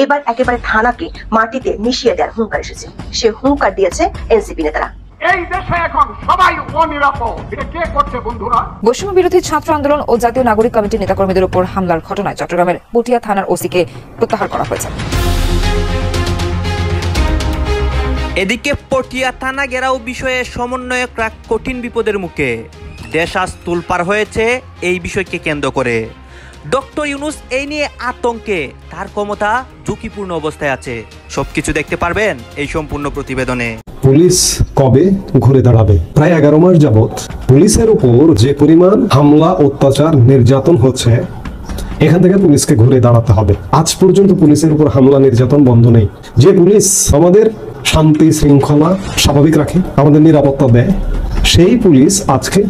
এবার একেবারে থানাকে মাটিতে মিশিয়ে দেওয়ার হুঙ্কার এসেছে। সে হুঙ্কার দিয়েছে এনসিপি নেতারা। এই দেশে এখন সবাই অনিরাপদ। এটা কে করছে বন্ধুরা? বৈষম্য বিরোধী ছাত্র আন্দোলন ও জাতীয় নাগরিক কমিটির নেতাকর্মীদের উপর হামলার ঘটনায় চট্টগ্রামের পটিয়া থানার ওসিকে প্রত্যাহার করা হয়েছে। এদিকে পটিয়া থানা ঘেরাও বিষয়ে সমন্বয়করা কঠিন বিপদের মুখে। দেশ আজ তোলপাড় হয়েছে এই বিষয়কে কেন্দ্র করে। ডক্টর ইউনূস এই নিয়ে আতঙ্কে, তার ক্ষমতা ঝুঁকিপূর্ণ অবস্থায় আছে। সবকিছু দেখতে পারবেন এই সম্পূর্ণ প্রতিবেদনে। পুলিশ কবে ঘুরে দাঁড়াবে? প্রায় 11 মাস যাবত পুলিশের উপর যে পরিমাণ হামলা, অত্যাচার, নির্যাতন হচ্ছে, এখান থেকে পুলিশকে ঘুরে দাঁড়াতে হবে। আজ পর্যন্ত পুলিশের উপর হামলা, নির্যাতন বন্ধ নেই। যে পুলিশ আমাদের শান্তি শৃঙ্খলা স্বাভাবিক রাখে, আমাদের নিরাপত্তা দেয়, সেই পুলিশ আজকে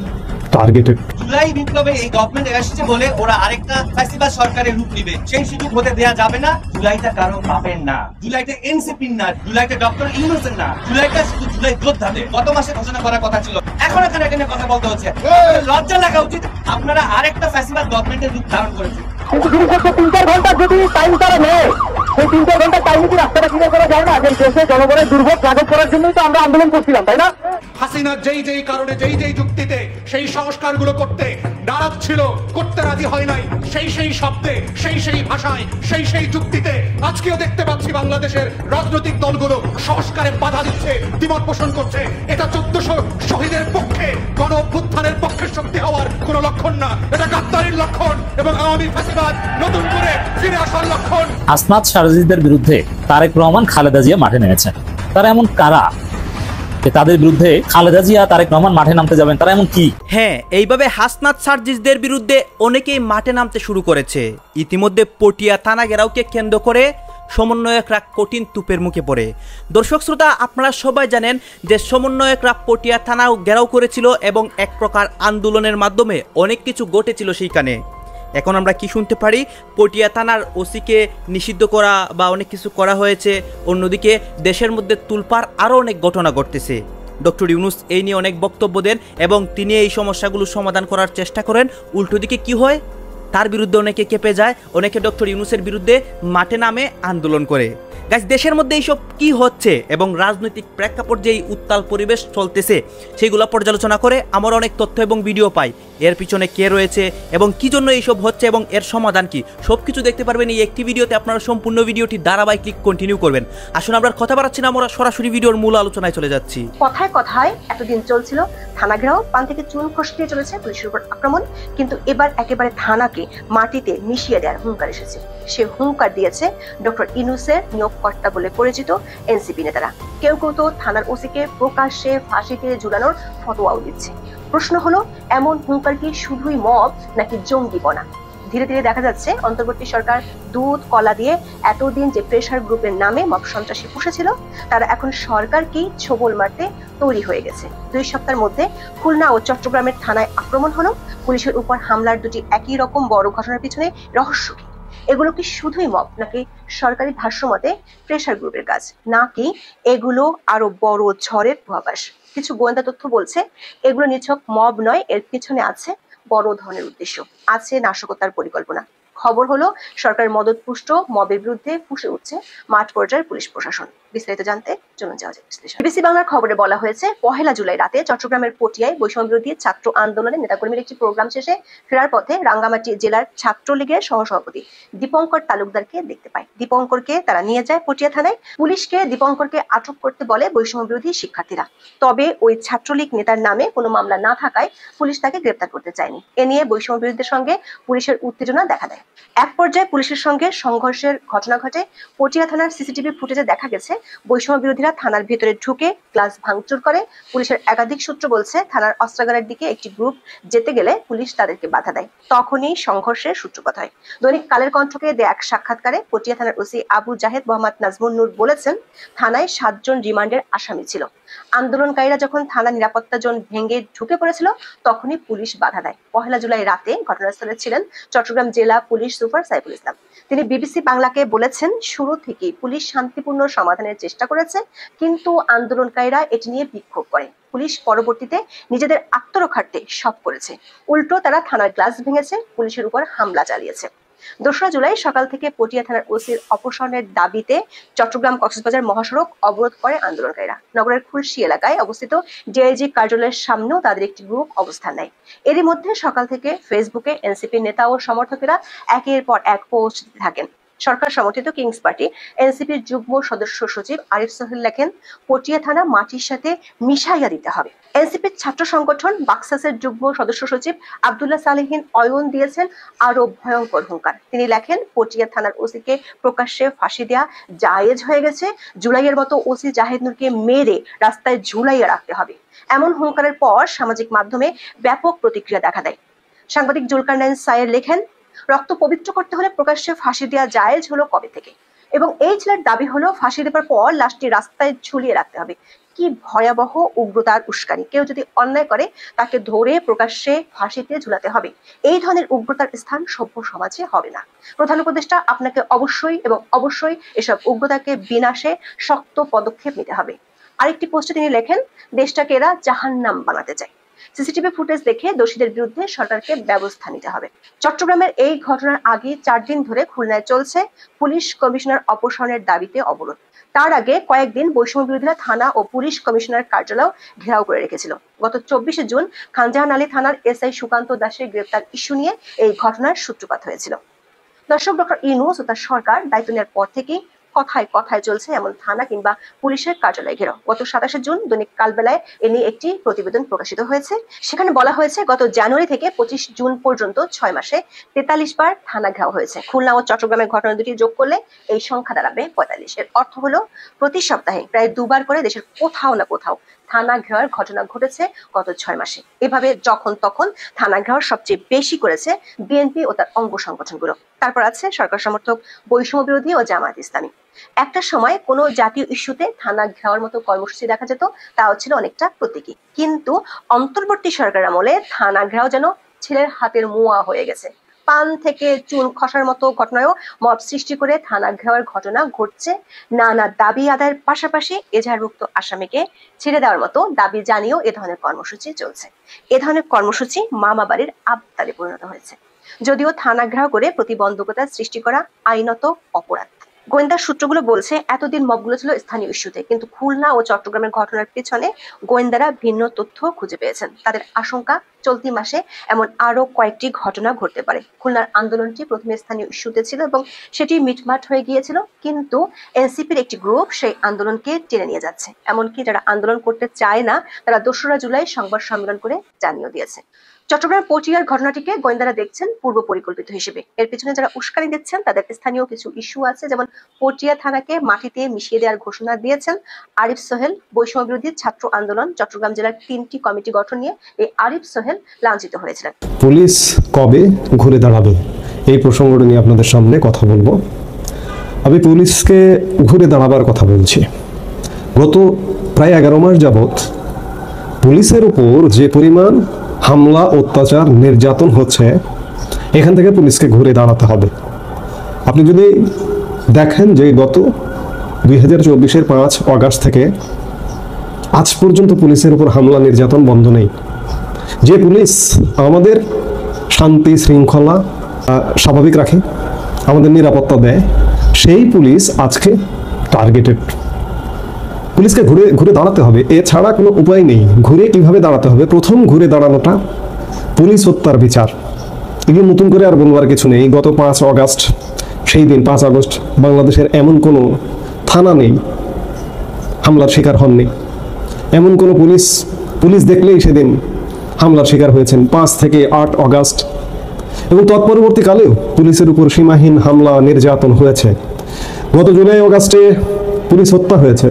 টার্গেটেড। জুলাই বিপ্লবে এই গভর্নমেন্ট এসেছে বলে ওরা আরেকটা ফ্যাসিবাদ সরকারের রূপ নিবে, সেই সুযোগ হতে দেয়া যাবে না। জুলাইটা কারো পাবেন না, জুলাইটা এনসিপির না, জুলাইটা ডক্টর ইউনূসের না, জুলাইটা শুধু জুলাই যোদ্ধাদের। গত মাসে ঘোষণা করার কথা ছিল, এখন এখানে কথা বলতে হচ্ছে। লজ্জা লাগা উচিত, আপনারা আরেকটা ফ্যাসিবাদ গভর্নমেন্টের রূপ ধারণ করেছেন। কিন্তু 3-4 ঘন্টা যদি টাইম তারা নেয়, সেই 3-4 ঘন্টা টাইমে কি রাস্তাটা ক্লিয়ার করা যায় না? যে দেশে জনগণের দুর্ভোগ লাঘব করার জন্যই তো আমরা আন্দোলন করছিলাম, তাই না? হাসিনা যেই কারণে যেই যুক্তিতে সেই সংস্কারগুলো করতে নারাজ ছিল, করতে রাজি হয় নাই, সেই শব্দে সেই ভাষায় সেই যুক্তিতে আজকেও দেখতে পাচ্ছি বাংলাদেশের রাজনৈতিক দলগুলো সংস্কারে বাধা দিচ্ছে, দ্বিমত পোষণ করছে। এটা 1400 শহীদের পক্ষে, গণ অভ্যুত্থানের পক্ষে শক্তি হওয়ার কোন লক্ষণ না, এটা গাদ্দারির লক্ষণ এবং আওয়ামী ফ্যাসিবাদ নতুন করে ফিরে আসার লক্ষণ। হাসনাত সারজিদের বিরুদ্ধে তারেক রহমান, খালেদা জিয়া মাঠে নেমেছেন। তারা এমন কারা তাদের বিরুদ্ধে খালেদা জিয়া, তারেক রহমান মাঠে নামতে যাবেন? তারা এমন কি? হ্যাঁ, এইভাবে হাসনাত সারজিদের বিরুদ্ধে অনেকেই মাঠে নামতে শুরু করেছে। ইতিমধ্যে পটিয়া থানা ঘেরাওকে কেন্দ্র করে সমন্বয়করা কঠিন তুপের মুখে পড়ে। দর্শক শ্রোতা, আপনারা সবাই জানেন যে সমন্বয়করা পটিয়া থানা ঘেরাও করেছিল এবং এক প্রকার আন্দোলনের মাধ্যমে অনেক কিছু ঘটেছিল সেইখানে। এখন আমরা কি শুনতে পারি? পটিয়া থানার ওসিকে নিষিদ্ধ করা বা অনেক কিছু করা হয়েছে। অন্যদিকে দেশের মধ্যে তুলপাড় আরও অনেক ঘটনা ঘটতেছে। ডক্টর ইউনূস এই নিয়ে অনেক বক্তব্য দেন এবং তিনি এই সমস্যাগুলো সমাধান করার চেষ্টা করেন। উল্টো দিকে কি হয়? তার বিরুদ্ধে অনেকে কেঁপে যায়, অনেকে ডক্টর ইউনূসের বিরুদ্ধে মাঠে নামে আন্দোলন করে। গাইস, দেশের মধ্যে এইসব কি হচ্ছে এবং রাজনৈতিক প্রেক্ষাপট যে উত্তাল পরিবেশ চলতেছে সেগুলো পর্যালোচনা করে আমরা অনেক তথ্য এবং ভিডিও পাই। এর পিছনে কে রয়েছে এবং কি জন্য এইসব হচ্ছে এবং এর সমাধান কি, সবকিছু দেখতে পারবেন এই একটি ভিডিওতে। আপনারা সম্পূর্ণ ভিডিওটি ধারাবাহিক কন্টিনিউ করবেন। আসুন, আমরা কথা বাড়াচ্ছি না, আমরা সরাসরি ভিডিওর মূল আলোচনায় চলে যাচ্ছি। কথায় কথায় এতদিন চলছিল থানা ঘেরাও, পান থেকে চুন খসতে চলেছে পুলিশের উপর আক্রমণ, কিন্তু এবার একেবারে থানাকে মাটিতে মিশিয়ে দেওয়ার হুঙ্কার এসেছে। সে হুঙ্কার দিয়েছে ডক্টর ইউনূসের নিয়োগকর্তা বলে পরিচিত এনসিপি নেতারা। কেউ তো থানার ওসিকে প্রকাশ্যে ফাঁসিতে ঝুলানোর ফতোয়াও দিচ্ছে। প্রশ্ন হলো, এমন হুঙ্কার কি শুধুই মব নাকি জঙ্গিপনা? ধীরে ধীরে দেখা যাচ্ছে অন্তর্বর্তী সরকার দুধ কলা দিয়ে এতদিন যে প্রেসার গ্রুপের নামে মব সন্ত্রাসী পুষেছিল, তারা এখন সরকারকেই ছোবল মারতে তৈরি হয়ে গেছে। 2 সপ্তাহের মধ্যে খুলনা ও চট্টগ্রামের থানায় আক্রমণ হলো। পুলিশের উপর হামলার দুটি একই রকম বড় ঘটনার পিছনে রহস্য কি? এগুলো কি শুধুই মব নাকি সরকারি ভাষ্য মতে প্রেসার গ্রুপের কাজ, নাকি এগুলো আরো বড় ঝড়ের পূর্বাভাস? কিছু গোয়েন্দা তথ্য বলছে এগুলো নিছক মব নয়, এর পিছনে আছে বড় ধরনের উদ্দেশ্য, আছে নাশকতার পরিকল্পনা। খবর হলো, সরকার মদত পুষ্ট মবের বিরুদ্ধে ফুঁসে উঠছে মাঠ পর্যায়ের পুলিশ প্রশাসন। বিস্তারিত জানতে চলুন যাওয়া যাক বিশ্লেষণ। বিবিসি বাংলার খবরে বলা হয়েছে, 1 জুলাই রাতে চট্টগ্রামের পটিয়ায় বৈষম্য বিরোধী ছাত্র আন্দোলনের নেতাকর্মীর একটি প্রোগ্রাম শেষে ফেরার পথে রাঙ্গামাটি জেলার ছাত্রলীগের সহসভাপতি দীপঙ্কর তালুকদারকে দেখতে পায়। দীপঙ্করকে তারা নিয়ে যায় পটিয়া থানায়। পুলিশকে দীপঙ্করকে আটক করতে বলে বৈষম্য বিরোধী শিক্ষার্থীরা। তবে ওই ছাত্রলীগ নেতার নামে কোনো মামলা না থাকায় পুলিশ তাকে গ্রেপ্তার করতে চায়নি। এ নিয়ে বৈষম্য বিরোধীদের সঙ্গে পুলিশের উত্তেজনা দেখা দেয়। এক পর্যায়ে পুলিশের সঙ্গে সংঘর্ষের ঘটনা ঘটে। পটিয়া থানার সিসিটিভি ফুটেজে দেখা গেছে বৈষম্য বিরোধীরা থানার ভেতরে ঢুকে গ্লাস ভাঙচুর করে। পুলিশের একাধিক সূত্র বলছে, থানার অস্ত্রাগারের দিকে একটি গ্রুপ যেতে গেলে পুলিশ তাদেরকে বাধা দেয়। তখনই সংঘর্ষের সূত্রপাত হয়। দৈনিক কালের কণ্ঠকে দেয়া এক সাক্ষাৎকারে পটিয়া থানার ওসি আবু জাহেদ মোহাম্মদ নাজমুন নূর বলেছেন, থানায় 7 জন রিমান্ডের আসামি ছিল। আন্দোলনকারীরা যখন থানা নিরাপত্তা জোন ভেঙে ঢুকে পড়েছিল তখনই পুলিশ বাধা দেয়। 1 জুলাই রাতে ঘটনাস্থলে ছিলেন চট্টগ্রাম জেলা পুলিশ সুপার সাইফুল ইসলাম। তিনি বিবিসি বাংলাকে বলেছেন, শুরু থেকেই পুলিশ শান্তিপূর্ণ সমাধানের চেষ্টা করেছে, কিন্তু আন্দোলনকারীরা এটি নিয়ে বিক্ষোভ করে। পুলিশ পরবর্তীতে নিজেদের আত্মরক্ষার্থে সব করেছে। উল্টো তারা থানার গ্লাস ভেঙেছে, পুলিশের উপর হামলা চালিয়েছে। 2রা জুলাই সকাল থেকে পটিয়া থানার ওসির অপসারণের দাবিতে চট্টগ্রাম কক্সবাজার মহাসড়ক অবরোধ করে আন্দোলনকারীরা। নগরের খুলশী এলাকায় অবস্থিত ডিআইজি কার্যালয়ের সামনেও তাদের একটি গ্রুপ অবস্থান নেয়। এরই মধ্যে সকাল থেকে ফেসবুকে এনসিপি নেতা ও সমর্থকেরা একের পর এক পোস্ট দিতে থাকেন। সরকার সমর্থিত কিংস পার্টি এনসিপির যুগ্ম সদস্য সচিব আরিফ সোহেল লেখেন, পটিয়া থানা মাটির সাথে মিশাইয়া দিতে হবে। এনসিপির ছাত্র সংগঠন বাক্সাসের যুগ্ম সদস্য সচিব আব্দুল্লাহ সালেহিন অয়ন দিয়েছেন আরো ভয়ঙ্কর হুঙ্কার। তিনি লেখেন, পটিয়া থানার ওসিকে প্রকাশ্যে ফাঁসি দেওয়া জায়েজ হয়ে গেছে। জুলাইয়ের মতো ওসি জাহিদ নূরকে মেরে রাস্তায় ঝুলাইয়া রাখতে হবে। এমন হুঙ্কারের পর সামাজিক মাধ্যমে ব্যাপক প্রতিক্রিয়া দেখা দেয়। সাংবাদিক জুলকারনাইন সায়ের লেখেন, রক্ত পবিত্র করতে হলে প্রকাশ্যে ফাঁসি দেওয়া জায়েজ হলো কবে থেকে, এবং এই ছেলের দাবি হলো ফাঁসি দেবার পর লাশটি রাস্তায় ঝুলিয়ে রাখতে হবে। কি ভয়াবহ উগ্রতার উস্কানি! কেউ যদি অন্যায় করে তাকে ধরে প্রকাশ্যে ফাঁসিতে ঝুলাতে হবে। এই ধরনের উগ্রতার স্থান সভ্য সমাজে হবে না। প্রধান উপদেষ্টা, আপনাকে অবশ্যই এসব উগ্রতাকে বিনাশে শক্ত পদক্ষেপ নিতে হবে। আরেকটি পোস্টে তিনি লেখেন, দেশটাকে এরা জাহান্নাম বানাতে চায়। সিসিটিভি ফুটেজ দেখে দোষীদের বিরুদ্ধে সরকারকে ব্যবস্থা নিতে হবে। চট্টগ্রামের এই ঘটনার আগে 4 দিন ধরে খুলনায় চলছে পুলিশ কমিশনার অপসারণের দাবিতে অবরোধ। তার আগে কয়েকদিন বৈষম্য বিরোধীরা থানা ও পুলিশ কমিশনার কার্যালয় ঘেরাও করে রেখেছিল। গত 24 জুন খানজাহান আলী থানার এসআই সুকান্ত দাসের গ্রেপ্তার ইস্যু নিয়ে এই ঘটনার সূত্রপাত হয়েছিল। দর্শক, ডক্টর ইউনূস ও তার সরকার দায়িত্ব নেওয়ার পর থেকেই কথায় কথায় চলছে এমন থানা কিংবা পুলিশের কার্যালয় ঘেরাও। গত 27 জুন দৈনিক কালবেলায় এ নিয়ে একটি প্রতিবেদন প্রকাশিত হয়েছে। সেখানে বলা হয়েছে, গত জানুয়ারি থেকে 25 জুন পর্যন্ত 6 মাসে 43 বার থানা ঘেরাও হয়েছে। খুলনা ও চট্টগ্রামের ঘটনা দুটি যোগ করলে এই সংখ্যা দাঁড়াবে 45। এর অর্থ হলো প্রতি সপ্তাহে প্রায় 2 বার করে দেশের কোথাও না কোথাও থানা ঘেরাওয়ের ঘটনা ঘটেছে গত 6 মাসে। এভাবে যখন তখন থানা ঘেরাও সবচেয়ে বেশি করেছে বিএনপি ও তার অঙ্গ সংগঠনগুলো। তারপর আছে সরকার সমর্থক বৈষম্য বিরোধী ও জামায়াত ইসলামী। একটা সময় কোনো জাতীয় ইস্যুতে থানা ঘেরাওয়ার মতো কর্মসূচি দেখা যেত, তাও ছিল অনেকটা প্রতীকী। কিন্তু অন্তর্বর্তী সরকার আমলে থানা ঘেরাও যেন ছেলের হাতের মুয়া হয়ে গেছে। পান থেকে চুন খসার মতো ঘটনায়ও মব সৃষ্টি করে থানা ঘেরাওয়ের ঘটনা ঘটছে। নানা দাবি আদায়ের পাশাপাশি এজাহারভুক্ত আসামিকে ছেড়ে দেওয়ার মতো দাবি জানিয়েও এ ধরনের কর্মসূচি চলছে। এ ধরনের কর্মসূচি মামা বাড়ির আবদারে পরিণত হয়েছে। যদিও থানা ঘেরাও করে প্রতিবন্ধকতা সৃষ্টি করা আইনত অপরাধ। গোয়েন্দা সূত্রগুলো বলছে, এতদিন মবগুলো ছিল স্থানীয় ইস্যুতে, কিন্তু খুলনা ও চট্টগ্রামের ঘটনার পেছনে গোয়েন্দারা ভিন্ন তথ্য খুঁজে পেয়েছেন। তাদের আশঙ্কা, চলতি মাসে এমন আরো কয়েকটি ঘটনা ঘটতে পারে। খুলনার আন্দোলনটি প্রথমে স্থানীয় ইস্যুতে ছিল এবং সেটি মিটমাট হয়ে গিয়েছিল, কিন্তু এনসিপির একটি গ্রুপ সেই আন্দোলনকে টেনে নিয়ে যাচ্ছে। এমনকি যারা আন্দোলন করতে চায় না তারা 2রা জুলাই সংবাদ সম্মেলন করে জানিয়ে দিয়েছে। চট্টগ্রাম পটিয়ার ঘটনাটিকে গোয়েন্দারা দেখছেন পূর্ব পরিকল্পিত হিসেবে। এর পিছনে যারা উস্কানি দিচ্ছেন তাদের স্থানীয় কিছু ইস্যু আছে, যেমন পটিয়া থানাকে মাটিতে মিশিয়ে দেওয়ার ঘোষণা দিয়েছেন আরিফ সোহেল। বৈষম্য বিরোধী ছাত্র আন্দোলন চট্টগ্রাম জেলার 3টি কমিটি গঠন নিয়ে এই আরিফ সোহেল লাঞ্ছিত হয়েছিলেন। পুলিশ কবে ঘুরে দাঁড়াবে, এই প্রসঙ্গটা নিয়ে আপনাদের সামনে কথা বলবো। আমি পুলিশকে ঘুরে দাঁড়াবার কথা বলছি। গত প্রায় 11 মাস যাবৎ পুলিশের উপর যে পরিমাণ হামলা, অত্যাচার, নির্যাতন হচ্ছে, এখান থেকে পুলিশকে ঘুরে দাঁড়াতে হবে। আপনি যদি দেখেন যে গত 2024-এর 5 অগাস্ট থেকে আজ পর্যন্ত পুলিশের উপর হামলা, নির্যাতন বন্ধ নেই। যে পুলিশ আমাদের শান্তি শৃঙ্খলা স্বাভাবিক রাখে, আমাদের নিরাপত্তা দেয়, সেই পুলিশ আজকে টার্গেটেড। পুলিশকে ঘুরে ঘুরে দাঁড়াতে হবে, এছাড়া কোনো উপায় নেই। ঘুরে কিভাবে দাঁড়াতে হবে? প্রথম ঘুরে দাঁড়ানোটা পুলিশ হত্যার বিচার। এগুলো নতুন করে আর বলবার কিছু নেই। গত 5 অগাস্ট, সেই দিন 5 আগস্ট বাংলাদেশের এমন কোনো থানা নেই হামলার শিকার হননি। এমন কোনো পুলিশ দেখলেই সেদিন হামলার শিকার হয়েছেন 5 থেকে 8 অগাস্ট, এবং তৎপরবর্তীকালেও পুলিশের উপর সীমাহীন হামলা, নির্যাতন হয়েছে। গত জুলাই অগাস্টে পুলিশ হত্যা হয়েছে,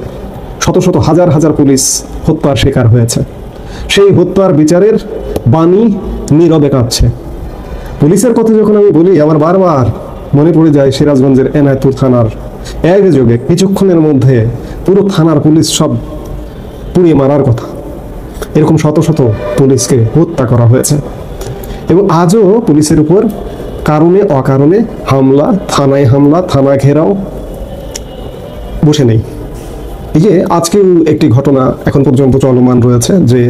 শত শত হাজার হাজার পুলিশ হত্যার শিকার হয়েছে। সেই হত্যার বিচারের বাণী নীরবে কাঁদছে। পুলিশের কথা যখন আমি বলি, আমার বারবার মনে পড়ে যায় সিরাজগঞ্জের এনায়তপুর থানার একযোগে কিছুক্ষণের মধ্যে পুরো থানার পুলিশ সব পুড়িয়ে মারার কথা। এরকম শত শত পুলিশকে হত্যা করা হয়েছে, এবং আজও পুলিশের উপর কারণে অকারণে হামলা, থানায় হামলা, থানা ঘেরাও বসে নেই। এই যে আজকেও একটি ঘটনা এখন পর্যন্ত চলমান রয়েছে, যে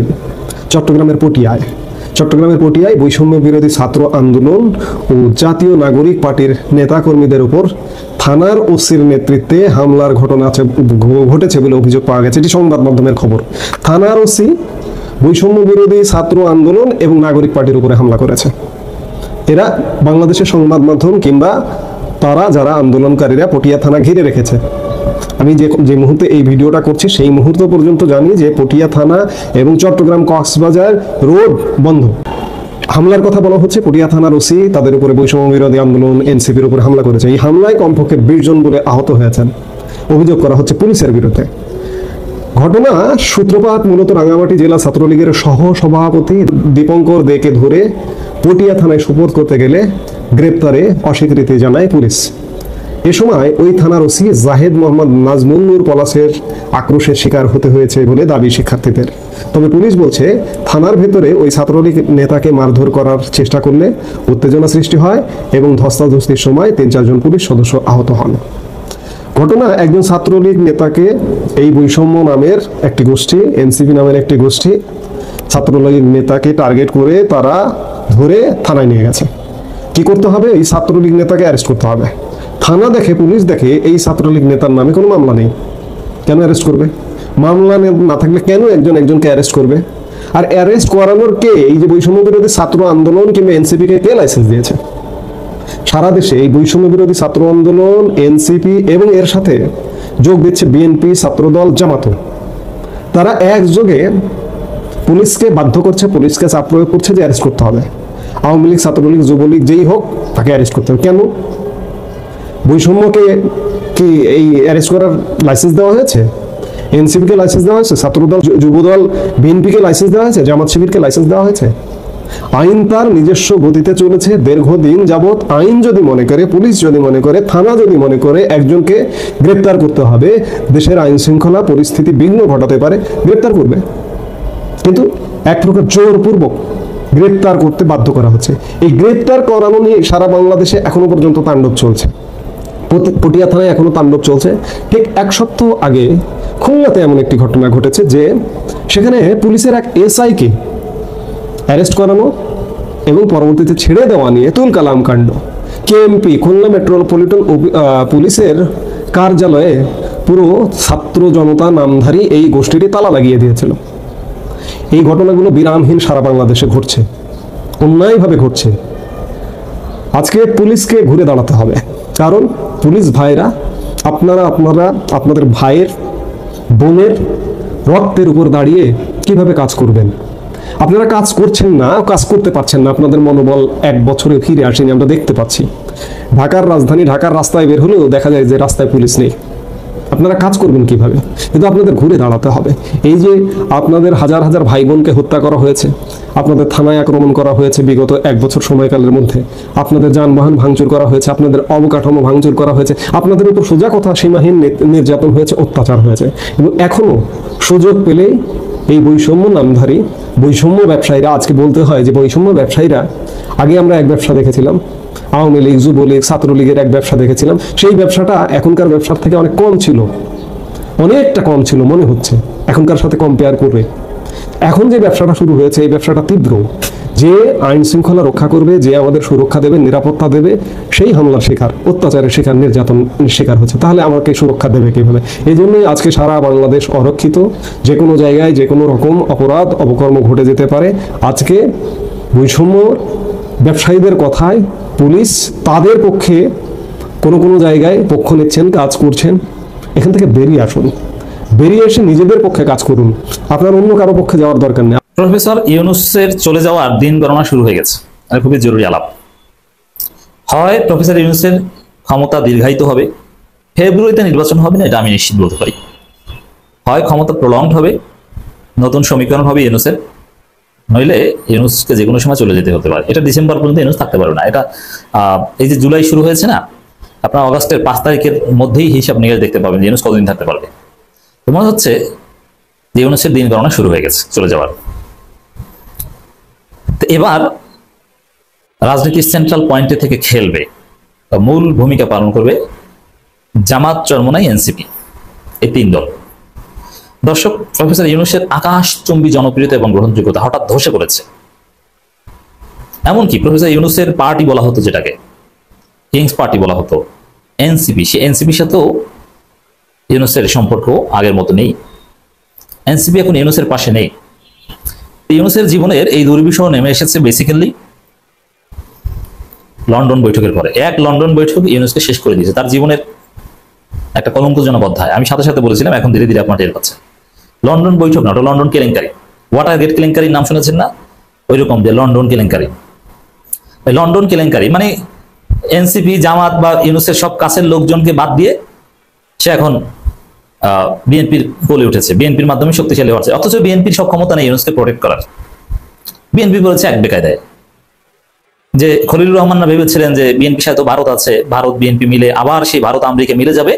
চট্টগ্রামের পটিয়ায় চট্টগ্রামের পটিয়ায় বৈষম্য বিরোধী ছাত্র আন্দোলন ও জাতীয় নাগরিক পার্টির নেতাকর্মীদের উপর থানার ওসির নেতৃত্বে হামলার ঘটনা ঘটেছে বলে অভিযোগ পাওয়া গেছে। এটি সংবাদ মাধ্যমের খবর। থানার ওসি বৈষম্য বিরোধী ছাত্র আন্দোলন এবং নাগরিক পার্টির উপরে হামলা করেছে। এরা বাংলাদেশের সংবাদ মাধ্যম কিংবা তারা যারা আন্দোলনকারীরা পটিয়া থানা ঘিরে রেখেছে। আমি যে মুহূর্তে এই ভিডিওটা করছি সেই মুহূর্ত পর্যন্ত জানি যে পটিয়া থানা এবং চট্টগ্রাম কক্সবাজার রোড বন্ধ। হামলার কথা বলা হচ্ছে পটিয়া থানার ওসি তাদের উপরে বৈষম্য বিরোধী আন্দোলন এনসিপির উপরে হামলা করেছে। এই হামলায় কমপক্ষে 20 জন বলে আহত হয়েছেন। অভিযোগ করা হচ্ছে পুলিশের বিরুদ্ধে। ঘটনা সূত্রপাত মূলত রাঙ্গামাটি জেলা ছাত্রলীগের সহ সভাপতি দীপঙ্কর দেকে ধরে পটিয়া থানায় সোপর্দ করতে গেলে গ্রেপ্তারে অস্বীকৃতি জানায় পুলিশ। এ সময় ওই থানার ওসি জাহেদ মোহাম্মদ নাজমুন নূর পলাশের আক্রোশের শিকার হতে হয়েছে বলে দাবি শিক্ষার্থীদের। তবে পুলিশ বলছে থানার ভেতরে ওই ছাত্রলীগ নেতাকে মারধর করার চেষ্টা করলে উত্তেজনা সৃষ্টি হয় এবং ধস্তাধস্তির সময় 3-4 জন পুলিশ সদস্য আহত হন। ঘটনা একজন ছাত্রলীগ নেতাকে এই বৈষম্য নামের একটি গোষ্ঠী, এনসিপি নামের একটি গোষ্ঠী ছাত্রলীগ নেতাকে টার্গেট করে তারা ধরে থানায় নিয়ে গেছে। কি করতে হবে? এই ছাত্রলীগ নেতাকে অ্যারেস্ট করতে হবে। থানা দেখে, পুলিশ দেখে এই ছাত্রলীগ নেতার নামে কোনো মামলা নেই, কেন অ্যারেস্ট করবে? মামলা না থাকলে কেন একজনকে অ্যারেস্ট করবে? আর অ্যারেস্ট করানোর কে? এই যে বৈষম্য বিরোধী ছাত্র আন্দোলন কিংবা এনসিপি কে লাইসেন্স দিয়েছে? সারা দেশে এই বৈষম্য বিরোধী ছাত্র আন্দোলন, এনসিপি এবং এর সাথে যোগ দিচ্ছে বিএনপি, ছাত্রদল, জামাত। তারা একযোগে পুলিশকে বাধ্য করছে, পুলিশকে চাপ প্রয়োগ করছে যে অ্যারেস্ট করতে হবে। আওয়ামী লীগ, ছাত্রলীগ, যুবলীগ যেই হোক তাকে অ্যারেস্ট করতে হবে। কেন? বৈষম্যকে কি এই অ্যারেস্ট করার লাইসেন্স দেওয়া হয়েছে? এনসিপিকে লাইসেন্স দেওয়া হয়েছে? ছাত্রদল, যুবদল, বিএনপিকে লাইসেন্স দেওয়া হয়েছে? জামাত শিবিরকে লাইসেন্স দেওয়া হয়েছে? আইন তার নিজস্ব গতিতে চলেছে দীর্ঘদিন যাবৎ। আইন যদি মনে করে, পুলিশ যদি মনে করে, থানা যদি মনে করে একজনকে গ্রেপ্তার করতে হবে, দেশের আইন শৃঙ্খলা পরিস্থিতি বিঘ্ন ঘটাতে পারে, গ্রেপ্তার করবে। কিন্তু এক প্রকার জোরপূর্বক গ্রেপ্তার করতে বাধ্য করা হচ্ছে। এই গ্রেপ্তার করানো নিয়ে সারা বাংলাদেশে এখনো পর্যন্ত তাণ্ডব চলছে। পটিয়া থানায় এখনো তাণ্ডব চলছে। ঠিক 1 সপ্তাহ আগে খুলনাতে এমন একটি ঘটনা ঘটেছে যে সেখানে পুলিশের এক এসআইকে অ্যারেস্ট করানো এবং পরবর্তীতে ছেড়ে দেওয়া নিয়ে তুলকালাম কাণ্ড। কেএমপি, খুলনা মেট্রোপলিটন পুলিশের কার্যালয়ে পুরো ছাত্র জনতা নামধারী এই গোষ্ঠীটি তালা লাগিয়ে দিয়েছিল। এই ঘটনাগুলো বিরামহীন সারা বাংলাদেশে ঘটছে, অন্যায়ভাবে ঘটছে। আজকে পুলিশকে ঘুরে দাঁড়াতে হবে, কারণ পুলিশ ভাইরা আপনারা আপনাদের ভাইয়ের, বোনের রক্তের উপর দাঁড়িয়ে কিভাবে কাজ করবেন? আপনারা কাজ করছেন না, কাজ করতে পারছেন না। আপনাদের মনোবল 1 বছরে ফিরে আসেনি, আমরা দেখতে পাচ্ছি। ঢাকার রাজধানী, ঢাকার রাস্তায় বের হলেও দেখা যায় যে রাস্তায় পুলিশ নেই। আপনারা কাজ করবেন কিভাবে? কিন্তু আপনাদের ঘুরে দাঁড়াতে হবে। এই যে আপনাদের হাজার হাজার ভাই বোনকে হত্যা করা হয়েছে, আপনাদের থানায় আক্রমণ করা হয়েছে বিগত 1 বছর সময়কালের মধ্যে, আপনাদের যানবাহন ভাঙচুর করা হয়েছে, আপনাদের অবকাঠামো ভাঙচুর করা হয়েছে, আপনাদের উপর সোজা কথা সীমাহীন নির্যাতন হয়েছে, অত্যাচার হয়েছে। এবং এখনো সুযোগ পেলে এই বৈষম্য নামধারী বৈষম্য ব্যবসায়ীরা, আজকে বলতে হয় যে বৈষম্য ব্যবসায়ীরা, আগে আমরা এক ব্যবসা দেখেছিলাম, আওয়ামী লীগ, যুবলীগ, ছাত্রলীগের এক ব্যবসা দেখেছিলাম। সেই ব্যবসাটা এখনকার ব্যবসার থেকে অনেক কম ছিল, অনেকটা কম ছিল মনে হচ্ছে এখনকার সাথে কম্পেয়ার করে। এখন যে ব্যবসাটা শুরু হয়েছে, এই ব্যবসাটা তীব্র। যে আইন শৃঙ্খলা রক্ষা করবে, যে আমাদের সুরক্ষা দেবে, নিরাপত্তা দেবে, সেই হামলার শিকার, অত্যাচারের শিকার, নির্যাতন শিকার হচ্ছে। তাহলে আমাকে সুরক্ষা দেবে কিভাবে? এই জন্যই আজকে সারা বাংলাদেশ অরক্ষিত। যে কোনো জায়গায় যে কোনো রকম অপরাধ অপকর্ম ঘটে যেতে পারে। আজকে বৈষম্য ব্যবসায়ীদের কথায় পুলিশ তাদের পক্ষে কোনো জায়গায় পক্ষ নিচ্ছেন, কাজ করছেন। এখান থেকে বেরিয়ে আসুন, বেরিয়ে এসে নিজেদের পক্ষে কাজ করুন। আপনার অন্য কারো পক্ষে যাওয়ার দরকার নেই। প্রফেসর ইউনূসের চলে যাওয়ার দিন গণনা শুরু হয়ে গেছে। খুবই জরুরি আলাপ। হয় প্রফেসর ইউনূসের ক্ষমতা দীর্ঘায়িত হবে, ফেব্রুয়ারিতে নির্বাচন হবে না, এটা আমি নিশ্চিত বলতে পারি। হয় ক্ষমতা প্রলংড হবে, নতুন সমীকরণ হবে ইউনূসের, নইলে ইউনূসকে যে কোনো সময় চলে যেতে হতে পারে। এটা ডিসেম্বর পর্যন্ত ইউনূস থাকতে পারবে না। এটা এই যে জুলাই শুরু হয়েছে না, আপনার অগাস্টের 5 তারিখের মধ্যেই হিসাব নিকাশ দেখতে পাবেন যে ইউনূস কতদিন থাকতে পারবে। তো মনে হচ্ছে যে ইউনূসের দিন গণনা শুরু হয়ে গেছে চলে যাওয়ার। তো এবার রাজনীতির সেন্ট্রাল পয়েন্টে থেকে খেলবে, মূল ভূমিকা পালন করবে জামাত, চরমোনাই, এনসিপি, এই 3 দল। দর্শক, প্রফেসর ইউনূসের আকাশচুম্বী জনপ্রিয়তা এবং গ্রহণযোগ্যতা হঠাৎ ধসে পড়েছে। এমনকি প্রফেসর ইউনূসের পার্টি বলা হতো, যেটাকে কিংস পার্টি বলা হতো, এনসিপি, সে এনসিপির সাথেও ইউনূসের সম্পর্ক আগের মতো নেই। এনসিপি এখন ইউনূসের পাশে নেই। ইউনূসের জীবনের এই দুর্বিষহ নেমে এসেছে বেসিক্যালি লন্ডন বৈঠকের পরে। এক লন্ডন বৈঠক ইউনূসকে শেষ করে দিয়েছে, তার জীবনের একটা কলঙ্কজনক অধ্যায়। আমি সাথে সাথে বলেছিলাম, এখন ধীরে ধীরে আপনার টের পাচ্ছেন। লন্ডন বৈঠক না, ওটা লন্ডন কেলেঙ্কারি। ওয়াটার গেট কেলেঙ্কারির নাম শুনেছেন না? ওই রকম যে লন্ডন কেলেঙ্কারি। লন্ডন কেলেঙ্কারি মানে এনসিপি, জামাত বা ইউনূসের সব কাছের লোকজনকে বাদ দিয়ে সে এখন বিএনপির কোলে উঠেছে, বিএনপির মাধ্যমে শক্তিশালী হচ্ছে। অথচ বিএনপির সব ক্ষমতা নেই ইউনূসকে প্রোটেক্ট করার। বিএনপি বলেছে এক বেকায়দায়, যে খলিলুর রহমান না ভেবেছিলেন যে বিএনপি সাথে ভারত আছে, ভারত বিএনপি মিলে আবার সেই ভারত আমেরিকা মিলে যাবে,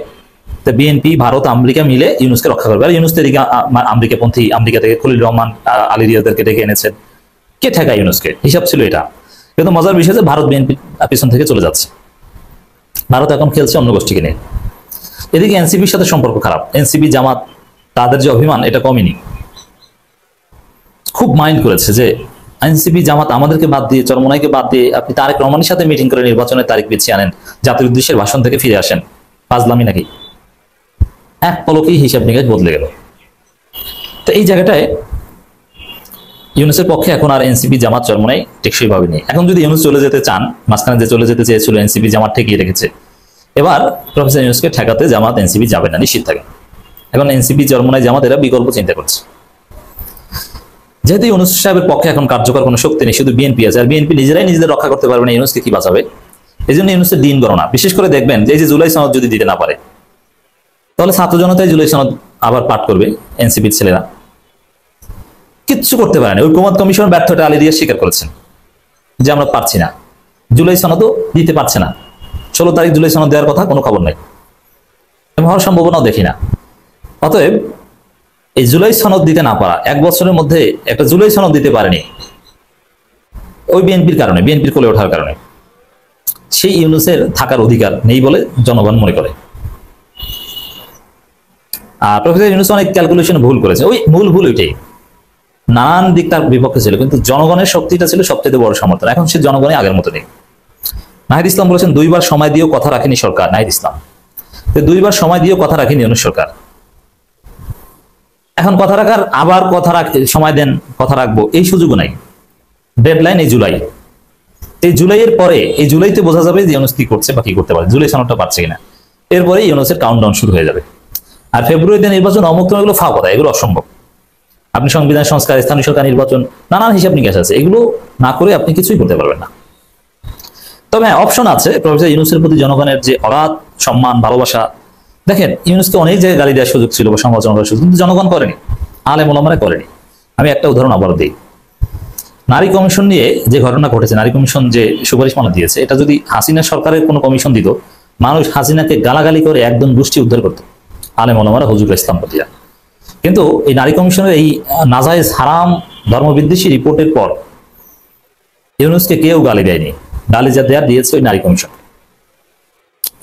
তো বিএনপি ভারত আমেরিকা মিলে ইউনূসকে রক্ষা করবে। আর ইউনূস এদিকে আমেরিকাপন্থী, আমেরিকা থেকে খলিলুর রহমান আলী রিয়াদেরকে ডেকে এনেছেন। কে ঠেকায় ইউনূসকে? হিসাব ছিল এটা। কিন্তু মজার বিষয় যে ভারত বিএনপি পিছন থেকে চলে যাচ্ছে, ভারত এখন খেলছে অন্য গোষ্ঠীকে নিয়ে। এদিকে এনসিপির সাথে সম্পর্ক খারাপ, এনসিপি জামাত তাদের যে অভিমান এটা কমেনি, খুব মাইন্ড করেছে যে এনসিপি জামাত আমাদেরকে বাদ দিয়ে, চরমোনাইকে বাদ দিয়ে আপনি তারেক রহমানের সাথে মিটিং করে নির্বাচনের তারিখ পিছিয়ে আনেন, জাতির উদ্দেশ্যের ভাষণ থেকে ফিরে আসেন, ফাজলামি নাকি? এক পলকেই হিসাব নিকাশ বদলে গেল। তো এই জায়গাটায় ইউনূসের পক্ষে এখন আর এনসিপি জামাত চরমোনাই টেকসই ভাবে নেই। এখন যদি ইউনূস চলে যেতে চান, মাঝখানে যে চলে যেতে চেয়েছিল এনসিপি জামাত ঠেকিয়ে রেখেছে, এবার প্রফেসর ইউনূসকে ঠেকাতে জামাত এনসিপি যাবে না, নিশ্চিত থাকে। এখন এনসিপি চরমোনাই জামাত এরা বিকল্প চিন্তা করছে। যেহেতু ইউনূস সাহেবের পক্ষে এখন কার্যকর কোনো শক্তি নেই, শুধু বিএনপি আছে, আর বিএনপি নিজেরাই নিজেদের রক্ষা করতে পারবে না, ইউনূসকে কি বাঁচাবে? এই জন্য ইউনূসের দিন গণনা। বিশেষ করে দেখবেন যে এই যে জুলাই সনদ যদি দিতে না পারে, তাহলে ছাত্র জনতায় জুলাই সনদ আবার পাঠ করবে এনসিপির ছেলেরা। কিচ্ছু করতে পারে না। ওই ঐকমত্য কমিশন ব্যর্থতা আলী রিয়াজ স্বীকার করেছেন যে আমরা পারছি না, জুলাই সনদও দিতে পারছে না। 16 তারিখ জুলাই সনদ দেওয়ার কথা, কোনো খবর নাই, হওয়ার সম্ভাবনাও দেখি না। অতএব এই জুলাই সনদ দিতে না পারা, 1 বছরের মধ্যে একটা জুলাই সনদ দিতে পারেনি ওই বিএনপির কারণে, বিএনপির কোলে ওঠার কারণে। সেই ইউনূসের থাকার অধিকার নেই বলে জনগণ মনে করে। আর প্রফেসর ইউনূস অনেক ক্যালকুলেশন ভুল করেছে। ওই মূল ভুল ওইটাই, নানান দিক তার বিপক্ষে ছিল, কিন্তু জনগণের শক্তিটা ছিল সবচেয়ে বড় সমর্থন। এখন সে জনগণই আগের মতো নেই। নাহিদ ইসলাম বলেছেন 2 বার সময় দিয়েও কথা রাখেনি সরকার। নাহিদ ইসলাম 2 বার সময় দিয়েও কথা রাখেনি ইউনূস সরকার। এখন কথা রাখার, আবার কথা সময় দেন, কথা রাখবো, এই সুযোগও নাই। ডেডলাইন এই জুলাই। এই জুলাইয়ের পরে, এই জুলাইতে বোঝা যাবে যে ইউনূস কি করছে বা কি করতে পারে, জুলাই সনদটা পাচ্ছে কিনা। এরপরে ইউনূসের কাউন্টডাউন শুরু হয়ে যাবে। আর ফেব্রুয়ারিতে নির্বাচন, অমুক এগুলো ফাও কথা, এগুলো অসম্ভব। আপনি সংবিধান সংস্কার, স্থানীয় সরকার নির্বাচন, নানান হিসাব নিকাশ আছে, এগুলো না করে আপনি কিছুই করতে পারবেন না। তবে হ্যাঁ, অপশন আছে। প্রফেসর ইউনূসের প্রতি জনগণের যে অগাধ সম্মান, ভালোবাসা, দেখেন ইউনূসকে অনেক জায়গায় গালি দেওয়ার সুযোগ ছিল বা সমালোচনা করার সুযোগ, কিন্তু জনগণ করেনি, আলেম ওলামারা করেনি। আমি একটা উদাহরণ আবার দিই। নারী কমিশন নিয়ে যে ঘটনা ঘটেছে, নারী কমিশন যে সুপারিশমালা দিয়েছে, এটা যদি হাসিনা সরকারের কোনো কমিশন দিত, মানুষ হাসিনাকে গালাগালি করে একদম গোষ্ঠী উদ্ধার করতো, আলেম ওলামারা, হুজুর ইসলামপন্থীরা। কিন্তু এই নারী কমিশনের এই নাজায়েজ হারাম ধর্মবিদ্বেষী রিপোর্টের পর ইউনূসকে কেউ গালি দেয়নি। গালি যা দেয়ার দিয়েছে ওই নারী কমিশন।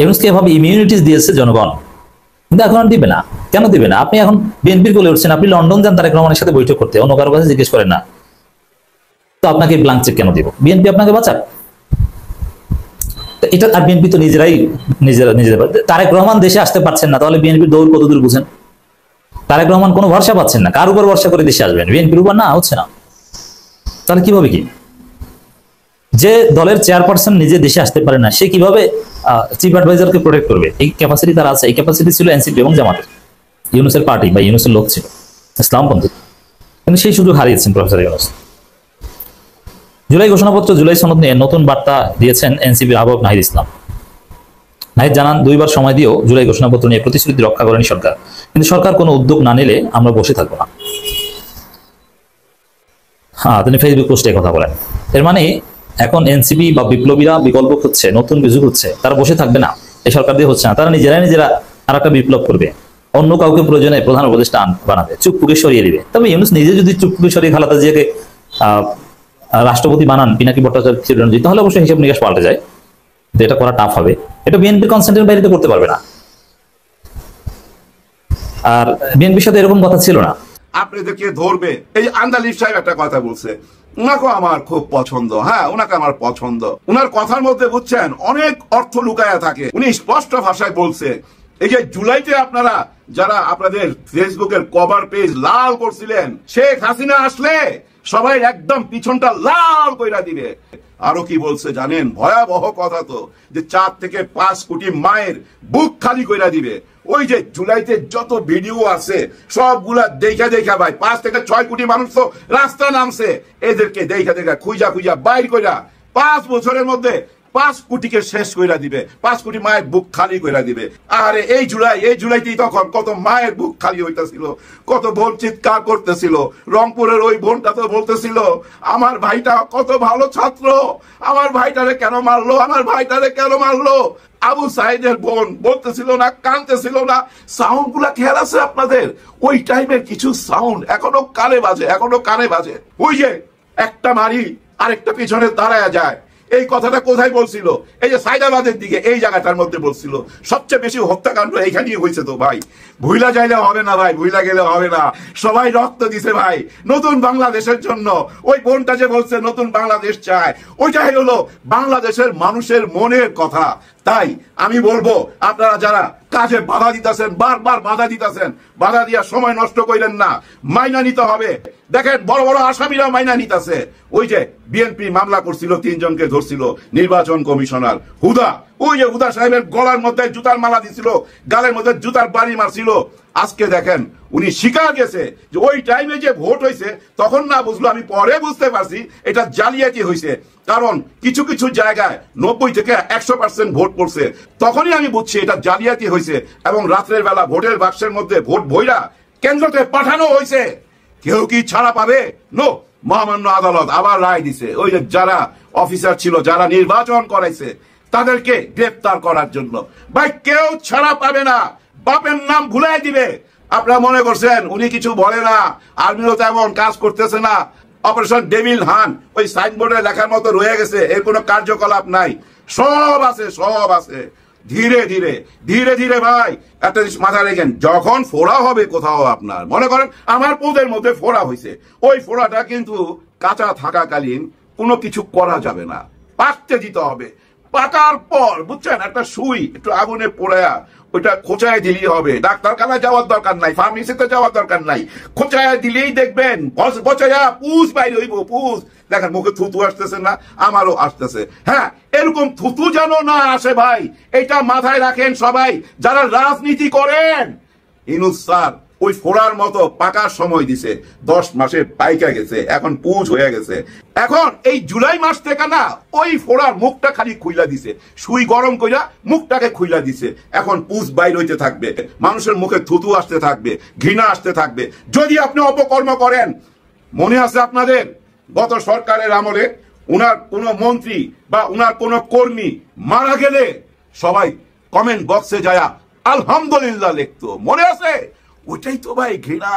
ইউনূসকে এভাবে ইমিউনিটিস দিয়েছে জনগণ, কিন্তু এখন আর দিবে না। কেন দিবে না? আপনি এখন বিএনপির কোলে উঠছেন, আপনি লন্ডন যান তারেক রহমানের সাথে বৈঠক করতে, অন্য কারো কাছে জিজ্ঞেস করেন না, তো আপনাকে ব্ল্যাঙ্ক চেক কেন দিব? বিএনপি আপনাকে বাঁচাক। এটা আর বিএনপি তো নিজেরাই নিজেদের। তারেক রহমান দেশে আসতে পারছেন না, তাহলে বিএনপির দৌড় কতদূর বুঝেন? তারেক রহমান কোনো ভরসা পাচ্ছেন না, কার উপর ভরসা করে দেশে আসবেন? বিএনপির উপর না, হচ্ছে না। তাহলে কিভাবে কি? যে দলের চেয়ারপারসন নিজে দেশে আসতে পারে না, সে কিভাবে চিফ অ্যাডভাইজারকে প্রোটেক্ট করবে? এই ক্যাপাসিটি তার আছে। এই ক্যাপাসিটি ছিল এনসিপি এবং জামাতের, ইউনূসের পার্টি বা ইউনূসের লোক ছিল, ইসলামপন্থী, কিন্তু সেই সুযোগ হারিয়েছেন প্রফেসর ইউনূস। জুলাই ঘোষণাপত্র, জুলাই সনদ নিয়ে নতুন বার্তা দিয়েছেন এনসিপির আহ্বায়ক নাহিদ ইসলাম। নাহিদ জানান, 2 বার সময় দিয়েও জুলাই ঘোষণাপত্র নিয়ে প্রতিশ্রুতি রক্ষা করেনি সরকার, কিন্তু সরকার কোনো উদ্যোগ না নিলে আমরা বসে থাকবো না। তিনি ফেসবুক পোস্টে কথা বলেন। এর মানে এখন এনসিপি বা বিপ্লবীরা বিকল্প হচ্ছে, নতুন কিছু হচ্ছে, তারা বসে থাকবে না, এই সরকার দিয়ে হচ্ছে না, তারা নিজেরা আর একটা বিপ্লব করবে, অন্য কাউকে প্রয়োজনে প্রধান উপদেষ্টা বানাবে, চুপপুকে সরিয়ে দিবে। তবে ইউনূস নিজে যদি চুপপুকে সরিয়ে খালেদা জিয়াকে রাষ্ট্রপতি বানান, পিনাকি ভট্টাচার্য, তাহলে অবশ্যই হিসাব নিকাশ পাল্টে যায়। এটা করা টাফ হবে, এটা বিএনপির কনসেন্টের বাইরে করতে পারবে না। আর বিএনপির সাথে এরকম কথা ছিল না। আপনাদেরকে ধরবে। এই আন্দালিব সাহেব একটা কথা বলছে, উনাকে আমার খুব পছন্দ, হ্যাঁ উনাকে আমার পছন্দ। উনার কথার মধ্যে বুঝছেন অনেক অর্থ লুকায়া থাকে। উনি স্পষ্ট ভাষায় বলছে, এই যে জুলাইতে আপনারা যারা আপনাদের ফেসবুকের কভার পেজ লাল করছিলেন, শেখ হাসিনা আসলে সবাই একদম পিছনটা লাল কইরা দিবে। আরো কি বলছে জানেন? ভয়াবহ কথা তো, যে 4 থেকে 5 কোটি মায়ের বুক খালি কইরা দিবে। ওই যে জুলাইতে যত ভিডিও আছে সবগুলা দেখা দেখা ভাই 5 থেকে 6 কোটি মানুষ তো রাস্তা নামছে, এদেরকে দেখা দেখা খুঁজা খুঁজা বাইর কইরা 5 বছরের মধ্যে 5 কোটিকে শেষ কইরা দিবে, 5 কোটি মায়ের বুক খালি কইরা দিবে। আরে এই জুলাইতেই তখন কত মায়ের বুক খালি হইতাছিল, কত বোন চিৎকার করতেছিল। রংপুরের ওই বোনটা তো বলতেছিল, আমার ভাইটা কত ভালো ছাত্র, আমার ভাইটারে কেন মারলো, আমার ভাইটারে কেন মারলো। আবু সাইদের বোন বলতেছিল না, কানতেছিল না। সাউন্ড গুলা খেয়াল আছে আপনাদের? ওই টাইমের কিছু সাউন্ড এখনো কানে বাজে। ওই যে একটা মারি আরেকটা পিছনে দাঁড়ায় যায়, এই কথাটা কোথায় বলছিল? এই যে সাইদাবাদের দিকে এই জায়গাটার মধ্যে বলছিল। সবচেয়ে বেশি হত্যাকাণ্ড এইখানেই হয়েছে। তো ভাই ভুইলা যাইলে হবে না, ভাই ভুইলা গেলে হবে না। সবাই রক্ত দিছে ভাই নতুন বাংলাদেশের জন্য। ওই বোনটা যে বলছে নতুন বাংলাদেশ চায়, ওইটাই হলো বাংলাদেশের মানুষের মনের কথা। তাই আমি বলবো, আপনারা যারা কাজে বাধা দিতেছেন, বারবার বাধা দিতেছেন, বাধা দিয়া সময় নষ্ট কইলেন না, মাইনা নিতে হবে। দেখেন বড় বড় আসামিরা মাইনা নিতেছে। ওই যে বিএনপি মামলা করছিল, 3 জনকে ধরছিল নির্বাচন কমিশনার হুদা, ওই যে হুদা সাহেবের গলার মধ্যে জুতার মালা দিছিল, গালের মধ্যে জুতার বাড়ি মারছিল। আজকে দেখেন উনি স্বীকার গেছে যে ওই টাইমে যে ভোট হয়েছে তখন না বুঝলো, আমি পরে বুঝতে পারছি এটা জালিয়াতি হয়েছে। কারণ কিছু কিছু জায়গায় 90 থেকে 100% ভোট পড়ছে, তখনই আমি বুঝছি এটা জালিয়াতি হয়েছে। এবং রাত্রের বেলা ভোটের বাক্সের মধ্যে ভোট বইরা কেন্দ্রতে পাঠানো হয়েছে। কেউ কি ছাড়া পাবে? নো। মহামান্য আদালত আবার রায় দিছে, ওই যে যারা অফিসার ছিল, যারা নির্বাচন করাইছে, তাদেরকে গ্রেফতার করার জন্য। ভাই কেউ ছাড়া পাবে না, বাপের নাম ভুলাই দিবে। আপনারা মনে করছেন উনি কিছু বলে না, আর্মিও তেমন কাজ করতেছে না, অপারেশন ডেভিল হান ওই সাইনবোর্ডে লেখার মতো রয়ে গেছে, এর কোনো কার্যকলাপ নাই। সব আছে। ধীরে ধীরে ভাই একটা জিনিস মাথায় রেখেন, যখন ফোড়া হবে কোথাও, আপনার মনে করেন আমার পোদের মধ্যে ফোড়া হয়েছে, ওই ফোড়াটা কিন্তু কাঁচা থাকাকালীন কোনো কিছু করা যাবে না, পাকতে দিতে হবে। পাকার পর বুঝছেন, একটা সুই একটু আগুনে পোড়ায়া ওইটা খোঁচায় দিলেই হবে। ডাক্তারখানায় যাওয়ার দরকার নাই, ফার্মেসিতে যাওয়ার দরকার নাই, খোঁচায় দিলেই দেখবেন বচায়া পুষ বাইরে হইব। পুষ দেখেন মুখে থুতু আসতেছে না? আমারও আসতেছে। হ্যাঁ, এরকম থুতু যেন না আসে ভাই, এটা মাথায় রাখেন সবাই যারা রাজনীতি করেন। ইনুস স্যার ওই ফোড়ার মতো পাকার সময় দিছে, 10 মাসে পাইকা গেছে, এখন পুজ হয়ে গেছে। এখন এই জুলাই মাস থেকে না ওই ফোড়ার মুখটা খালি খুইলা দিছে, সুই গরম কইরা মুখটাকে খুইলা দিছে। এখন পুজ বাইর হইতে থাকবে, মানুষের মুখে থুতু আসতে থাকবে, ঘৃণা আসতে থাকবে যদি আপনি অপকর্ম করেন। মনে আছে আপনাদের গত সরকারের আমলে উনার কোন মন্ত্রী বা উনার কোন কর্মী মারা গেলে সবাই কমেন্ট বক্সে যায়া আলহামদুলিল্লাহ লিখতো, মনে আছে? ওইটাই তো ভাই ঘৃণা।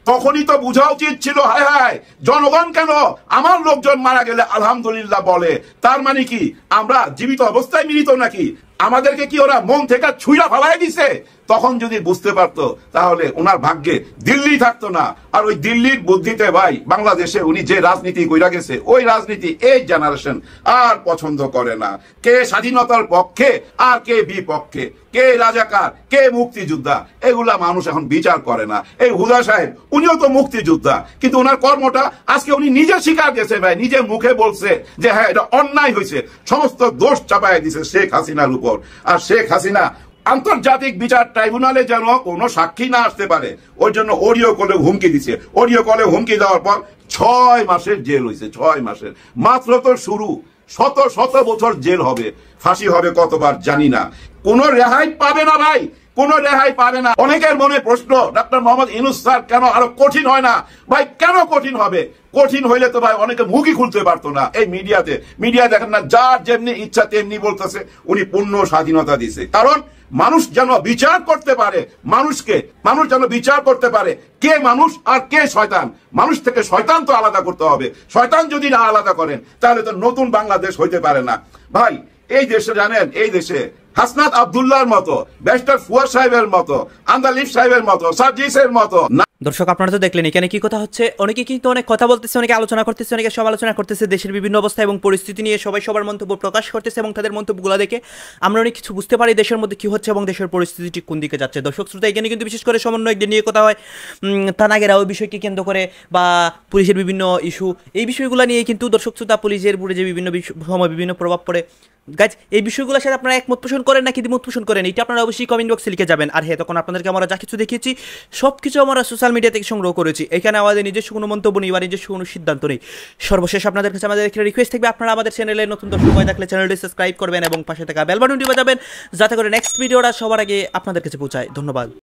তখনই তো বোঝা উচিত ছিল, হায় হায় জনগণ কেন আমার লোকজন মারা গেলে আলহামদুলিল্লাহ বলে? তার মানে কি আমরা জীবিত অবস্থায় মৃত নাকি? আমাদেরকে কি ওরা মন থেকে ছুঁড়া ফালাই দিছে? তখন যদি বুঝতে পারতো তাহলে ওনার ভাগ্যে দিল্লি থাকতো না। আর ওই দিল্লির বুদ্ধিতে ভাই বাংলাদেশে উনি যে রাজনীতি কইরা গেছে, ওই রাজনীতি এই জেনারেশন আর পছন্দ করে না। কে স্বাধীনতার পক্ষে আর কে বিপক্ষে, কে রাজাকার কে মুক্তিযোদ্ধা, এগুলা মানুষ এখন বিচার করে না। এই হুদা সাহেব উনিও তো মুক্তিযোদ্ধা, কিন্তু ওনার কর্মটা আজকে উনি নিজে স্বীকার গেছে ভাই, নিজে মুখে বলছে যে হ্যাঁ এটা অন্যায় হয়েছে, সমস্ত দোষ চাপায় দিছে শেখ হাসিনার উপর। আর শেখ হাসিনা আন্তর্জাতিক বিচার ট্রাইব্যুনালে যেন কোনো সাক্ষী না আসতে পারে, ওই জন্য অডিও কলে হুমকি দিছে। অডিও কলে হুমকি দেওয়ার পর 6 মাসের জেল হয়েছে। 6 মাসের মাত্র তো শুরু, শত শত বছর জেল হবে, ফাঁসি হবে কতবার জানি না। কোনো রেহাই পাবে না ভাই, কোনো রেহাই পাবে না। অনেকের মনে প্রশ্ন, ডক্টর মোহাম্মদ ইউনূস স্যার কেন আরো কঠিন হয় না? ভাই কেন কঠিন হবে? কঠিন হইলে তো ভাই অনেকে মুখই খুলতে পারতো না। এই মিডিয়া দেখেন না, যার যেমনি ইচ্ছা তেমনি বলতেছে। উনি পূর্ণ স্বাধীনতা দিছে, কারণ মানুষ যেন বিচার করতে পারে, মানুষ যেন বিচার করতে পারে কে মানুষ আর কে শয়তান। মানুষ থেকে শয়তান তো আলাদা করতে হবে। শয়তান যদি না আলাদা করেন তাহলে তো নতুন বাংলাদেশ হইতে পারে না। ভাই এই দেশে জানেন, এই দেশে হাসনাত আব্দুল্লাহর মতো, ব্যারিস্টার ফুয়াদ সাহেবের মতো, আন্দালিফ সাহেবের মতো, সার্জিসের মতো। দর্শক আপনারা তো দেখলেন এখানে কি কথা হচ্ছে, অনেকে কিন্তু অনেক কথা বলতেছে, অনেকে আলোচনা করতেছে, অনেকে সমালোচনা করতেছে দেশের বিভিন্ন অবস্থা এবং পরিস্থিতি নিয়ে সবাই সবার মন্তব্য প্রকাশ করতেছে এবং তাদের মন্তব্যগুলো দেখে আমরা অনেক কিছু বুঝতে পারি দেশের মধ্যে কি হচ্ছে এবং দেশের পরিস্থিতিটি কোন দিকে যাচ্ছে। দর্শক শ্রোতা এখানে কিন্তু বিশেষ করে সমন্বয়কদের নিয়ে কথা হয়, থানাগেরাও বিষয়কে কেন্দ্র করে বা পুলিশের বিভিন্ন ইস্যু, এই বিষয়গুলো নিয়ে কিন্তু দর্শক শ্রোতা পুলিশের উপরে যে বিভিন্ন সময় বিভিন্ন প্রভাব পড়ে। গাইজ এই বিষয়গুলোর সাথে আপনারা একমত পোষণ করেন নাকি দ্বিমত পোষণ করেন, এটা আপনারা অবশ্যই কমেন্ট বক্সে লিখে যাবেন। আর হ্যাঁ, তখন আপনাদেরকে আমরা যা কিছু দেখিয়েছি সব কিছু আমরা সোশ্যাল মিডিয়া থেকে সংগ্রহ করেছি, এখানে আমাদের নিজস্ব কোনো মন্তব্য নেই বা নিজস্ব কোনো সিদ্ধান্ত নেই। সর্বশেষ আপনাদের কাছে আমাদের একটা রিকোয়েস্ট থাকবে, আপনারা আমাদের চ্যানেলে নতুন দর্শক হয়ে থাকলে চ্যানেলটি সাবস্ক্রাইব করবেন এবং পাশে থাকা বেল বাটনটি বাজাবেন যাতে করে নেক্সট ভিডিওটা সবার আগে আপনাদের কাছে পৌঁছায়। ধন্যবাদ।